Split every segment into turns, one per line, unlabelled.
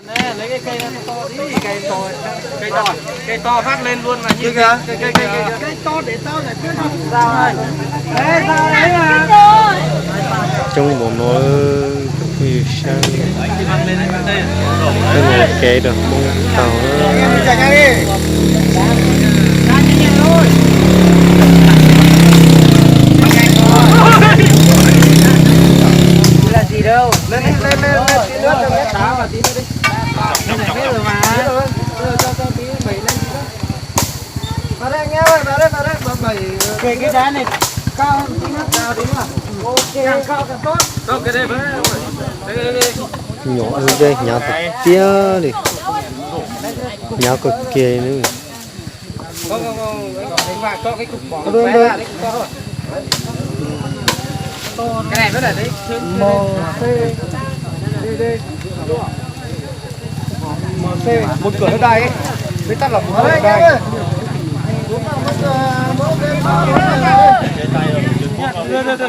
Nè, lấy cái cây to tí, cây to phát lên luôn mà như cây to để tao giải quyết không sao ơi. Đấy sao đấy mà.
Trong bộ nó thì sang cái này kệ được mong tàu
là gì đâu, lên tí nước cho cái đá và tí nữa đi. Cái này hết rồi mà. Cho tí bẩy lên tí nữa. Vào đây anh em ơi, vào đây bẩy cái đá này cao hơn tí nữa, cao tí nữa. Ok, càng cao càng tốt. Đâu cái đây với đây.
nhỏ ở đây nhỏ thật tía đi nhỏ cực kỳ nữa.
Không, đánh vào cho cái cục bỏ bé ra đấy to thôi. Cái này nó để đấy MC một cửa đất đai ấy, với tắt lọc một cửa đất đai.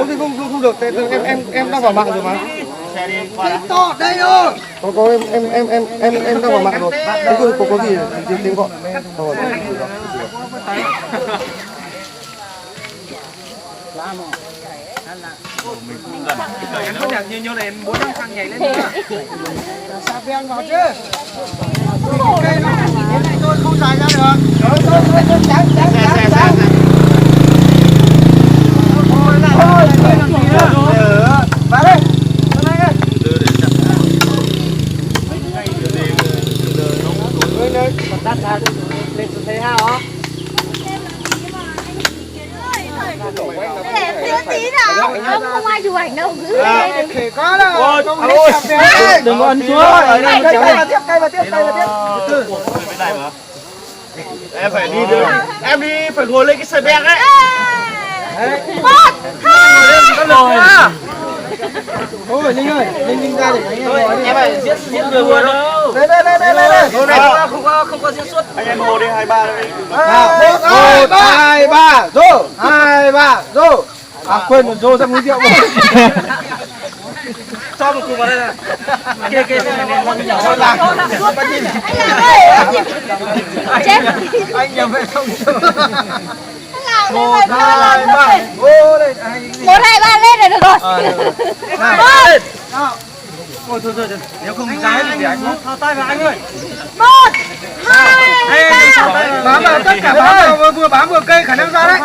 Không được, em đang vào mạng rồi mà. To đây rồi. Có em đang vào mạng rồi. Có gì tiếng gọi. Em có nhạc như này em muốn đăng thằng nhảy lên nữa. Sao ven vào chứ? Cây nó thế này tôi không dài ra được. Thôi trắng. Thôi, làm gì nữa? Vào đây. Lên, đặt ra lên xuống thế hao á.
Tí nào không ai chụp ảnh đâu cứ
Thì có đâu đừng ấn xuống cây vào tiếp em phải đi được em đi phải ngồi lên cái xe bẹc ấy
1, 2
thôi Ninh ơi Ninh ra để anh em phải diễn được luôn đâu đây không có diễn xuất anh em ngồi đi 23 đây 1 2 3 rô 2 3 rô quên một rô sang uống rượu cho một cục vào đây này kia cho làm anh nhầm vậy không 1 2 3 ô đây
1 2 3 lên là được rồi.
Thôi nếu không trái thì để anh thao tay vào anh ơi.
1 2 3
bám vào tất cả vừa bám vừa cây khả năng ra đấy.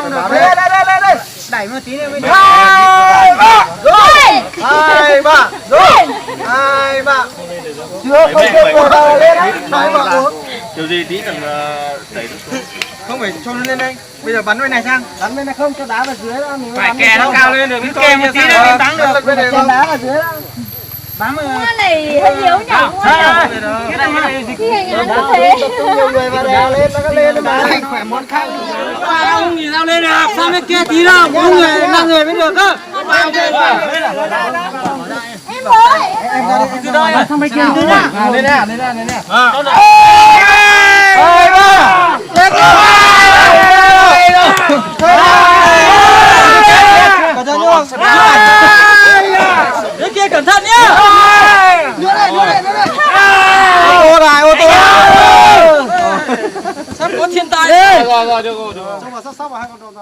Đây. Đẩy một tí nữa mới được. 2 3 rồi. 2 3 rồi. 2 3. Chưa không được vào lên đấy. 2 3 4.
Kiểu gì tí cần đẩy
Không phải cho nó lên đây. Bây giờ bắn bên này sang. Bắn bên này không cho đá vào dưới đó.
phải kè nó cao lên được, cứ kè một tí nữa mình bắn được.
Cho đá vào dưới đó. Bám
cái này hơi yếu nhỉ?
cái này
Khi hành án có thế.
nhiều người vào đèo lên nó lên mà anh khỏe món khác.
Ông gì sao lên được, sao bên kia tí đâu, 4 người, 5 người mới được cơ.
Em ơi.
Em ra đi, từ đâu em sang bên kia lên nè. Lên nè. Hai ba. Lên
Bên kia cẩn thận nhá.
Nữa này. Ô tô.
Sắp có thiên tai.
Rồi, được. Xong vào sắp vào hai con